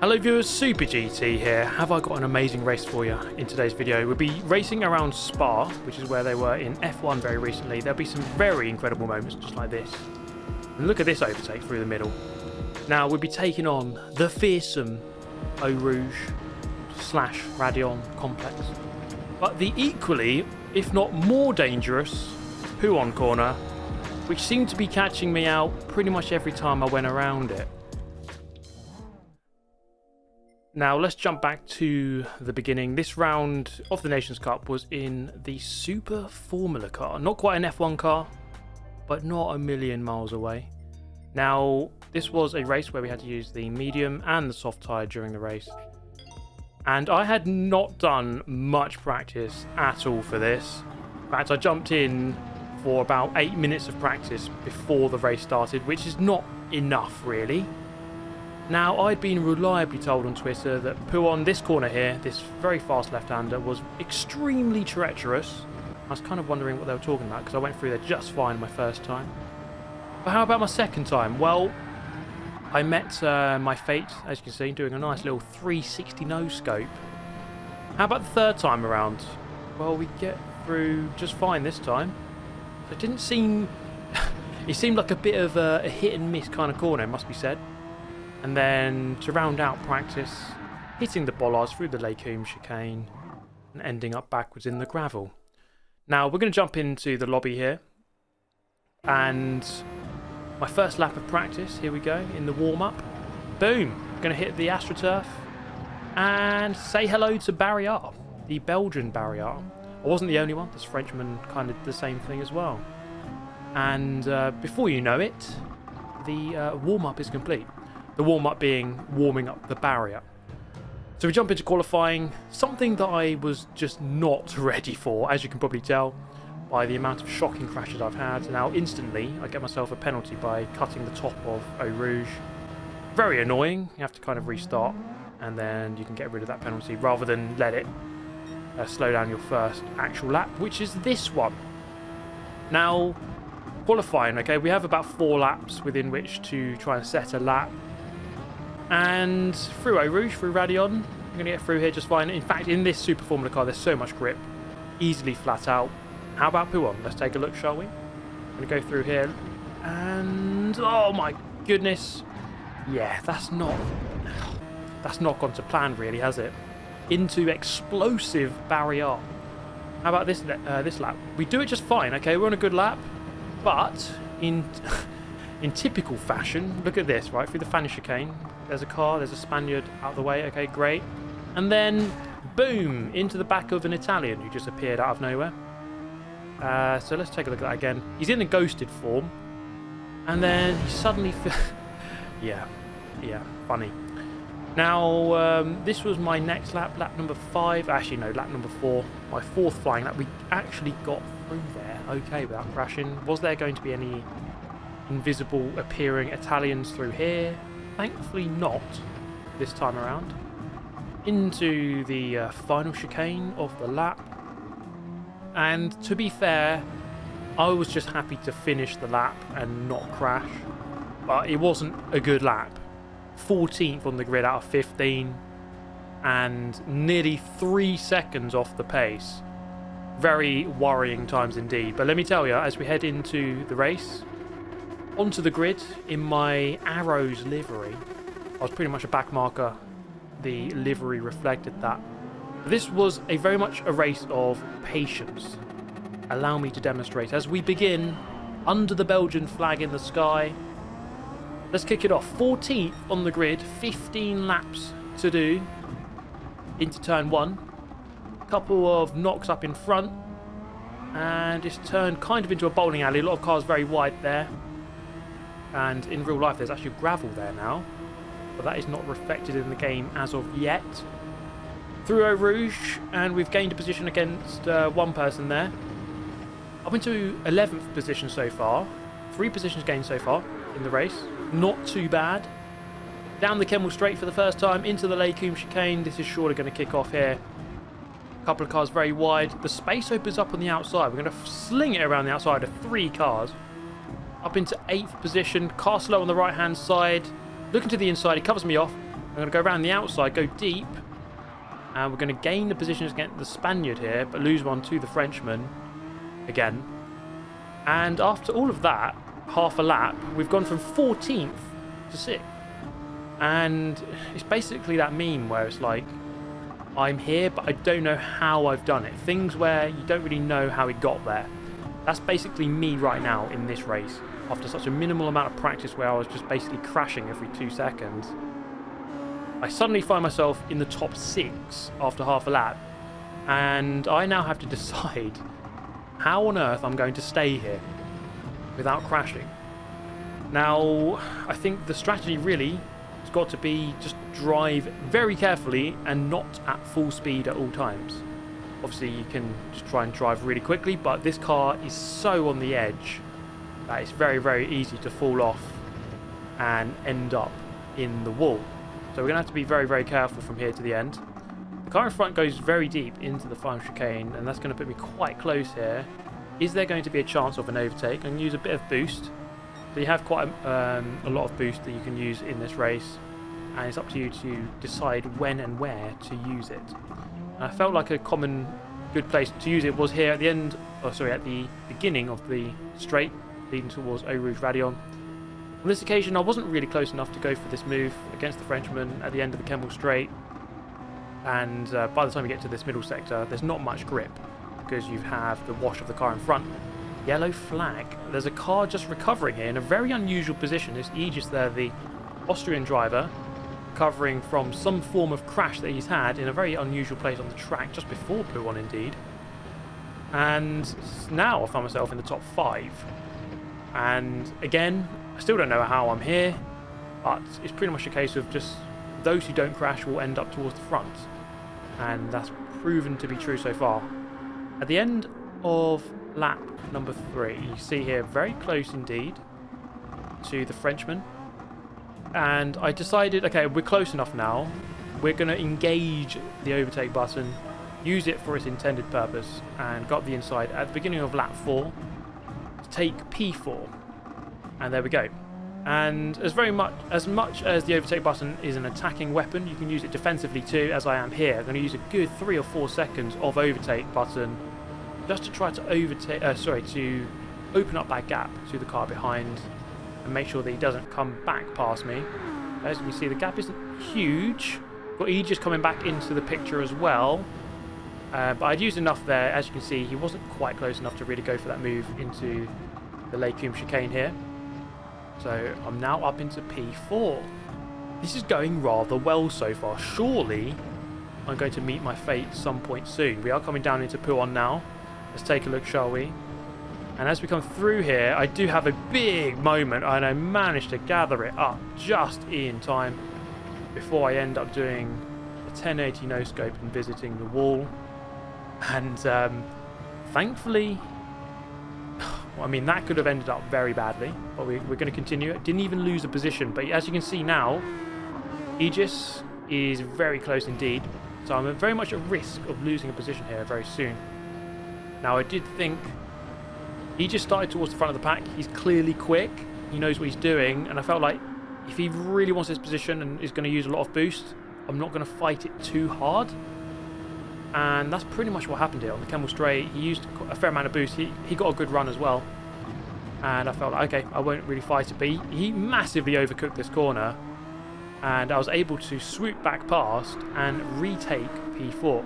Hello viewers, Super GT here. Have I got an amazing race for you in today's video? We'll be racing around Spa, which is where they were in F1 very recently. There'll be some very incredible moments just like this. And look at this overtake through the middle. Now we'll be taking on the fearsome Eau Rouge / Radion complex. But the equally, if not more dangerous, Pouhon corner, which seemed to be catching me out pretty much every time I went around it. Now let's jump back to the beginning. This round of the Nations Cup was in the Super Formula car. Not quite an F1 car, but not a million miles away. Now, this was a race where we had to use the medium and the soft tyre during the race. And I had not done much practice at all for this. In fact, I jumped in for about 8 minutes of practice before the race started, which is not enough really. Now, I'd been reliably told on Twitter that Pouhon, this corner here, this very fast left-hander, was extremely treacherous. I was kind of wondering what they were talking about because I went through there just fine my first time. But how about my second time? Well, I met my fate, as you can see, doing a nice little 360 no-scope. How about the third time around? Well, we get through just fine this time. It didn't seem... it seemed like a bit of a hit-and-miss kind of corner, it must be said. And then to round out practice, hitting the bollards through the Leicum Chicane and ending up backwards in the gravel. Now we're going to jump into the lobby here. And my first lap of practice, here we go, in the warm-up. Boom! Going to hit the AstroTurf and say hello to Barrier, the Belgian Barrier. I wasn't the only one, this Frenchman kind of did the same thing as well. And before you know it, the warm-up is complete. The warm-up being warming up the barrier. So we jump into qualifying, something that I was just not ready for, as you can probably tell by the amount of shocking crashes I've had. Now instantly I get myself a penalty by cutting the top of Eau Rouge. Very annoying, you have to kind of restart and then you can get rid of that penalty rather than let it slow down your first actual lap, which is this one. Now, qualifying, okay, we have about 4 laps within which to try and set a lap. And through Eau Rouge, through Radion, I'm going to get through here just fine. In fact, in this Super Formula car, there's so much grip. Easily flat out. How about Pouhon? Let's take a look, shall we? I'm going to go through here. And, oh my goodness. Yeah, that's not gone to plan, really, has it? Into explosive Barrier. How about this lap? We do it just fine, okay? We're on a good lap. But, in typical fashion, look at this, right? Through the FANATEC Chicane. There's a car, there's a Spaniard out of the way, okay, great. And then, boom, into the back of an Italian who just appeared out of nowhere. So let's take a look at that again. He's in a ghosted form. And then he suddenly... yeah, funny. Now, this was my next lap, lap number 5. Actually, no, lap number 4. My 4th flying lap. We actually got through there, okay, without crashing. Was there going to be any invisible appearing Italians through here? Thankfully not this time around. Into the final chicane of the lap. And to be fair, I was just happy to finish the lap and not crash. But it wasn't a good lap. 14th on the grid out of 15. And nearly 3 seconds off the pace. Very worrying times indeed. But let me tell you, as we head into the race, onto the grid in my Arrows livery. I was pretty much a back marker. The livery reflected that. This was very much a race of patience. Allow me to demonstrate as we begin under the Belgian flag in the sky. Let's kick it off. 14th on the grid, 15 laps to do into turn 1. Couple of knocks up in front and it's turned kind of into a bowling alley. A lot of cars very wide there. And in real life there's actually gravel there now, but that is not reflected in the game as of yet. Through Eau Rouge, and we've gained a position against one person there. Up into 11th position so far. 3 positions gained so far in the race. Not too bad. Down the Kemmel Straight for the first time, into the Leicum Chicane. This is surely going to kick off here. A couple of cars very wide. The space opens up on the outside. We're going to sling it around the outside of 3 cars. Up into 8th position. Car slow on the right hand side. Looking to the inside, he covers me off. I'm going to go around the outside, go deep, and we're going to gain the positions against the Spaniard here, but lose one to the Frenchman again. And after all of that, half a lap, we've gone from 14th to 6th. And it's basically that meme where it's like, I'm here, but I don't know how I've done it. Things where you don't really know how it got there. That's basically me right now in this race. After such a minimal amount of practice where I was just basically crashing every 2 seconds, I suddenly find myself in the top 6 after half a lap. And I now have to decide how on earth I'm going to stay here without crashing. Now, I think the strategy really has got to be just drive very carefully and not at full speed at all times. Obviously, you can just try and drive really quickly, but this car is so on the edge that it's very, very easy to fall off and end up in the wall. So we're going to have to be very, very careful from here to the end. The car in front goes very deep into the final chicane, and that's going to put me quite close here. Is there going to be a chance of an overtake? I'm going to use a bit of boost. So you have quite a lot of boost that you can use in this race, and it's up to you to decide when and where to use it. And I felt like a common good place to use it was here at the end, at the beginning of the straight leading towards Eau Rouge Radion. On this occasion, I wasn't really close enough to go for this move against the Frenchman at the end of the Kemmel Straight, and by the time you get to this middle sector, there's not much grip because you have the wash of the car in front. Yellow flag. There's a car just recovering here in a very unusual position. There's Aegis there, the Austrian driver, recovering from some form of crash that he's had in a very unusual place on the track just before Pouhon indeed. And now I find myself in the top 5. And again, I still don't know how I'm here, but it's pretty much a case of just those who don't crash will end up towards the front. And that's proven to be true so far. At the end of lap number 3, you see here very close indeed to the Frenchman. And I decided, okay, we're close enough now. We're going to engage the overtake button, use it for its intended purpose, and got the inside at the beginning of lap 4 to take P4. And there we go. And as much as the overtake button is an attacking weapon, you can use it defensively too, as I am here. I'm going to use a good 3 or 4 seconds of overtake button just to try to to open up that gap to the car behind and make sure that he doesn't come back past me. As you can see, the gap isn't huge. Got Aegis coming back into the picture as well. But I'd used enough there. As you can see, he wasn't quite close enough to really go for that move into the Leicum Chicane here. So I'm now up into P4. This is going rather well so far. Surely I'm going to meet my fate some point soon. We are coming down into Pouhon now. Let's take a look, shall we? And as we come through here, I do have a big moment, and I managed to gather it up just in time before I end up doing a 1080 no-scope and visiting the wall. And thankfully, I mean, that could have ended up very badly, but we're going to continue. Didn't even lose a position, but as you can see now, Aegis is very close indeed. So I'm very much at risk of losing a position here very soon. Now, I did think Aegis started towards the front of the pack. He's clearly quick. He knows what he's doing, and I felt like if he really wants this position and is going to use a lot of boost, I'm not going to fight it too hard. And that's pretty much what happened here on the Kemmel Straight. He used a fair amount of boost. He got a good run as well. And I felt like, okay, I won't really fight it. But he massively overcooked this corner. And I was able to swoop back past and retake P4.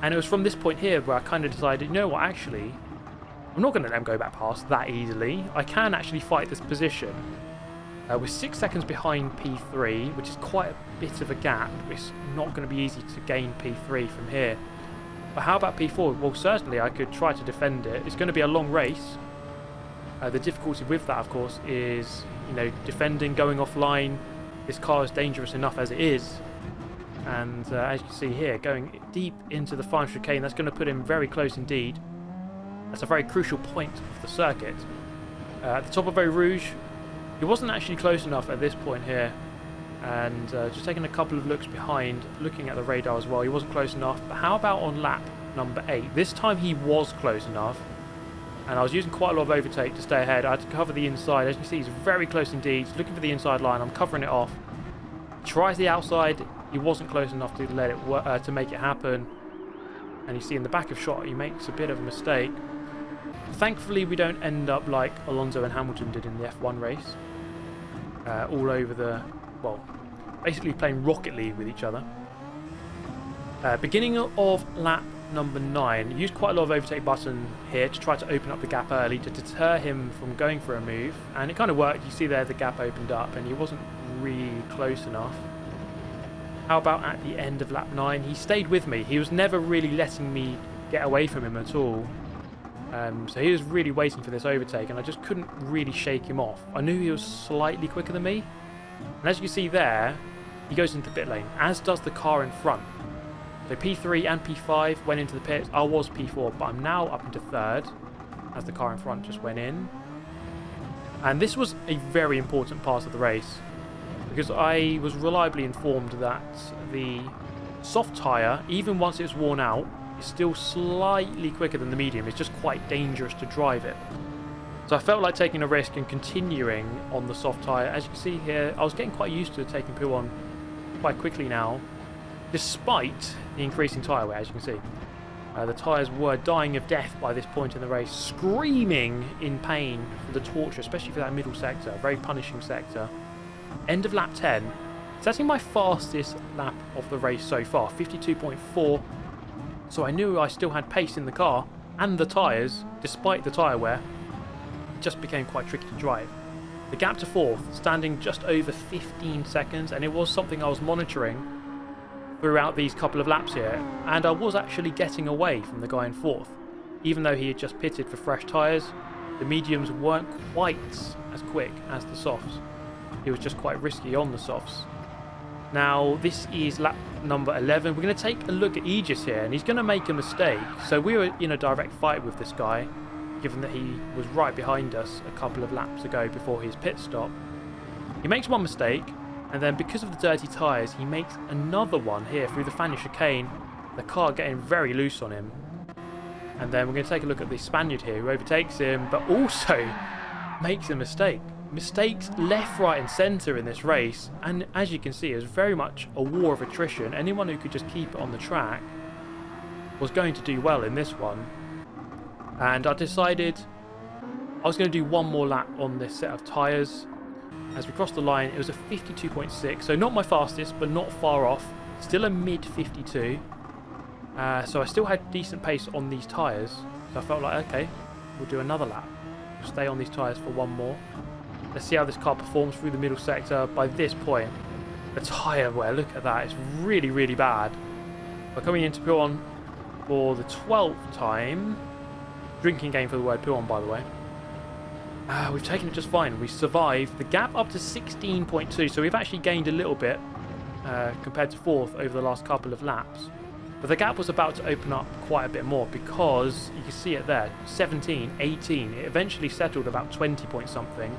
And it was from this point here where I kind of decided, you know what, actually, I'm not going to let him go back past that easily. I can actually fight this position. We're 6 seconds behind P3, which is quite a bit of a gap. It's not going to be easy to gain P3 from here. But how about P4? Well, certainly I could try to defend it. It's going to be a long race. The difficulty with that, of course, is, you know, defending, going offline. This car is dangerous enough as it is. And as you can see here, going deep into the final chicane, that's going to put him very close indeed. That's a very crucial point of the circuit. At the top of Eau Rouge, he wasn't actually close enough at this point here, and just taking a couple of looks behind, looking at the radar as well, he wasn't close enough. But how about on lap number 8? This time he was close enough, and I was using quite a lot of overtake to stay ahead. I had to cover the inside. As you can see, he's very close indeed. He's looking for the inside line. I'm covering it off, Tries the outside, he wasn't close enough to let it to make it happen. And you see in the back of shot, he makes a bit of a mistake. Thankfully, we don't end up like Alonso and Hamilton did in the F1 race. All over the, well, basically playing Rocket League with each other. Beginning of lap number 9, used quite a lot of overtake button here to try to open up the gap early to deter him from going for a move. And it kind of worked. You see there the gap opened up and he wasn't really close enough. How about at the end of lap 9? He stayed with me. He was never really letting me get away from him at all. So he was really waiting for this overtake and I just couldn't really shake him off. I knew he was slightly quicker than me. And as you can see there, he goes into the pit lane, as does the car in front. So P3 and P5 went into the pits. I was P4, but I'm now up into 3rd as the car in front just went in. And this was a very important part of the race because I was reliably informed that the soft tyre, even once it's worn out, is still slightly quicker than the medium. It's just quite dangerous to drive it. So I felt like taking a risk and continuing on the soft tyre. As you can see here, I was getting quite used to taking Pouhon quite quickly now, despite the increasing tyre wear, as you can see. The tyres were dying of death by this point in the race, screaming in pain for the torture, especially for that middle sector, very punishing sector. End of lap 10, setting my fastest lap of the race so far, 52.4. So I knew I still had pace in the car and the tyres, despite the tyre wear. It just became quite tricky to drive. The gap to 4th, standing just over 15 seconds, and it was something I was monitoring throughout these couple of laps here, and I was actually getting away from the guy in 4th. Even though he had just pitted for fresh tyres, the mediums weren't quite as quick as the softs. It was just quite risky on the softs. Now, this is lap number 11. We're going to take a look at Aegis here, and he's going to make a mistake. So we were in a direct fight with this guy, given that he was right behind us a couple of laps ago before his pit stop. He makes one mistake, and then because of the dirty tyres, he makes another one here through the FANATEC chicane, the car getting very loose on him. And then we're going to take a look at the Spaniard here, who overtakes him, but also makes a mistake. Mistakes left, right and centre in this race, and as you can see, it was very much a war of attrition. Anyone who could just keep it on the track was going to do well in this one. And I decided I was going to do one more lap on this set of tyres. As we crossed the line, it was a 52.6, so not my fastest, but not far off. Still a mid 52. So I still had decent pace on these tyres. So I felt like, okay, we'll do another lap. We'll stay on these tyres for one more. Let's see how this car performs through the middle sector. By this point, the tyre wear, look at that, it's really, really bad. We're coming into Pouhon for the 12th time. Drinking game for the word Pouhon, by the way. We've taken it just fine. We survived. The gap up to 16.2, so we've actually gained a little bit compared to 4th over the last couple of laps. But the gap was about to open up quite a bit more because you can see it there, 17, 18. It eventually settled about 20 point something.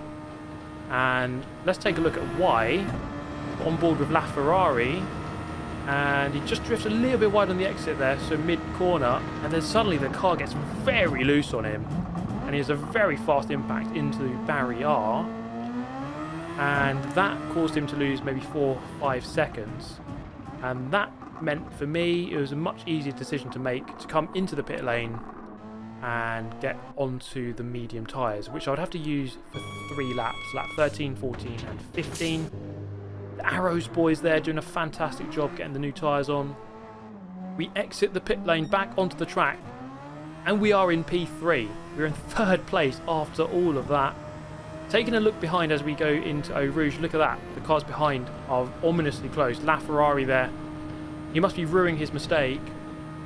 And let's take a look at why. On board with LaFerrari, and he just drifts a little bit wide on the exit there, so mid-corner, and then suddenly the car gets very loose on him, and he has a very fast impact into barrier, and that caused him to lose maybe 4 or 5 seconds. And that meant for me it was a much easier decision to make to come into the pit lane and get onto the medium tyres, which I would have to use for 3 laps, lap 13, 14 and 15. The Arrows boys there doing a fantastic job getting the new tyres on. We exit the pit lane back onto the track and we are in P3. We're in 3rd place after all of that. Taking a look behind as we go into Eau Rouge, look at that. The cars behind are ominously close. LaFerrari there. He must be ruining his mistake.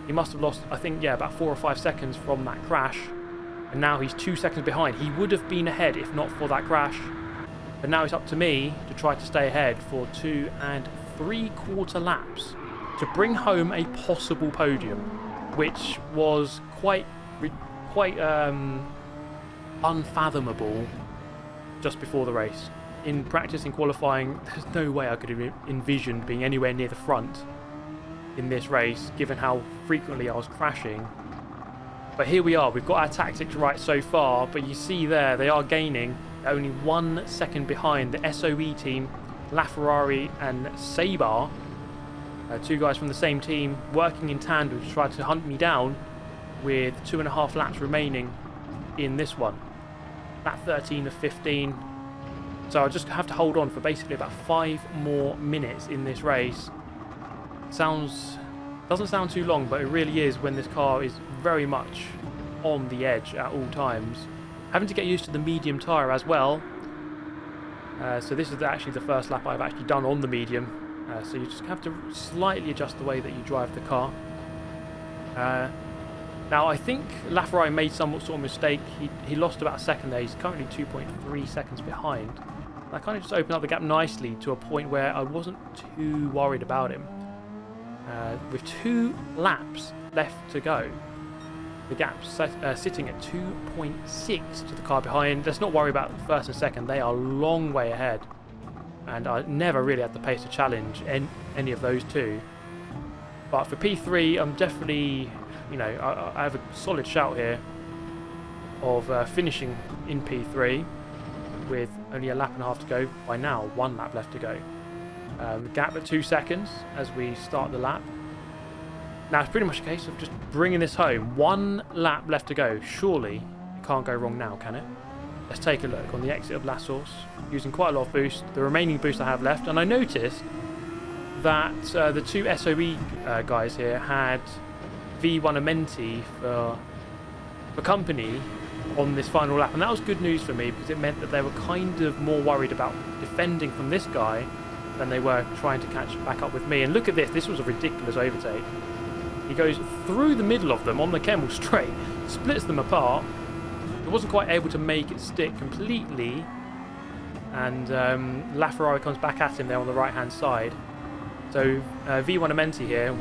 He must have lost, I think, yeah, about 4 or 5 seconds from that crash. And now he's 2 seconds behind. He would have been ahead if not for that crash. But now it's up to me to try to stay ahead for 2 3/4 laps to bring home a possible podium, which was quite unfathomable just before the race. In practice and qualifying, there's no way I could have envisioned being anywhere near the front in this race, given how frequently I was crashing. But here we are, we've got our tactics right so far, but you see there, they are gaining, only 1 second behind the SOE team, LaFerrari and Sabar, two guys from the same team, working in tandem to try to hunt me down with 2.5 laps remaining in this one. Lap 13 of 15. So I'll just have to hold on for basically about 5 more minutes in this race. Doesn't sound too long, but it really is when this car is very much on the edge at all times. Having to get used to the medium tyre as well. So this is actually the first lap I've actually done on the medium. So you just have to slightly adjust the way that you drive the car. Now I think LaFerrari made some sort of mistake. He lost about a second there. He's currently 2.3 seconds behind. I kind of just opened up the gap nicely to a point where I wasn't too worried about him. With 2 laps left to go, the gap's sitting at 2.6 to the car behind. Let's not worry about first and second. They are a long way ahead. And I never really had the pace to challenge any of those two. But for P3, I'm definitely, you know, I have a solid shout here of finishing in P3 with only a lap and a half to go. By now, 1 lap left to go. The gap at 2 seconds as we start the lap. Now it's pretty much a case of just bringing this home. 1 lap left to go. Surely it can't go wrong now, can it? Let's take a look on the exit of La Source, using quite a lot of boost, the remaining boost I have left. And I noticed that the 2 SOE guys here had V1 Amenti for company on this final lap. And that was good news for me because it meant that they were kind of more worried about defending from this guy than they were trying to catch back up with me. And look at this. This was a ridiculous overtake. He goes through the middle of them on the Kemmel straight, splits them apart. He wasn't quite able to make it stick completely. And LaFerrari comes back at him there on the right-hand side. So V1 Amenti here,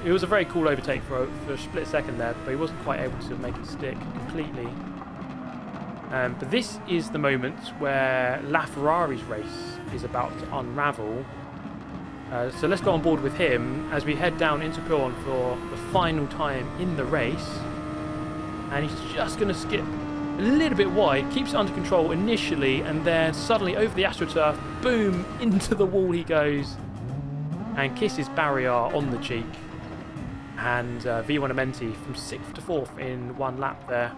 it was a very cool overtake for a split second there, but he wasn't quite able to make it stick completely. But this is the moment where LaFerrari's race is about to unravel. So let's go on board with him as we head down into Pouhon for the final time in the race. And he's just going to skip a little bit wide, keeps it under control initially, and then suddenly over the AstroTurf, boom, into the wall he goes and kisses barrier on the cheek. And V1 Amenti from 6th to 4th in 1 lap there.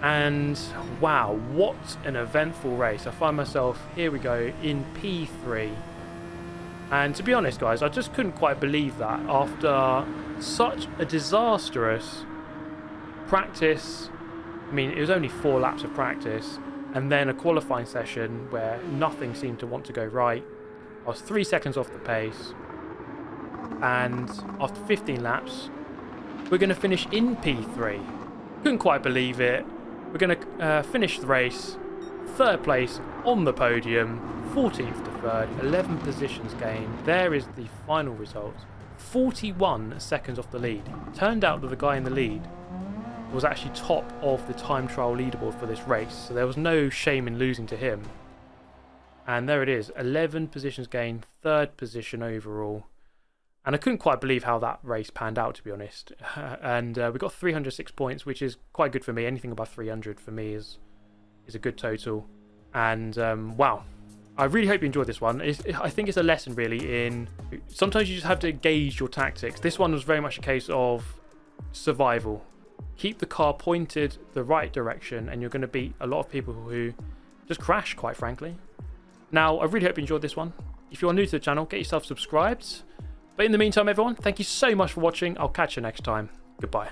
And wow, what an eventful race. I find myself, here we go, in P3. And to be honest, guys, I just couldn't quite believe that after such a disastrous practice. I mean, it was only 4 laps of practice, and then a qualifying session where nothing seemed to want to go right. I was 3 seconds off the pace, and after 15 laps, we're going to finish in P3. Couldn't quite believe it. We're going to finish the race 3rd place on the podium, 14th to 3rd, 11 positions gained. There is the final result. 41 seconds off the lead. Turned out that the guy in the lead was actually top of the time trial leaderboard for this race, so there was no shame in losing to him. And there it is, 11 positions gained, 3rd position overall. And I couldn't quite believe how that race panned out, to be honest. And we got 306 points, which is quite good for me. Anything above 300 for me is a good total. And wow, I really hope you enjoyed this one. I think it's a lesson really in sometimes you just have to gauge your tactics. This one was very much a case of survival. Keep the car pointed the right direction and you're going to beat a lot of people who just crash, quite frankly. Now, I really hope you enjoyed this one. If you're new to the channel, get yourself subscribed. But in the meantime, everyone, thank you so much for watching. I'll catch you next time. Goodbye.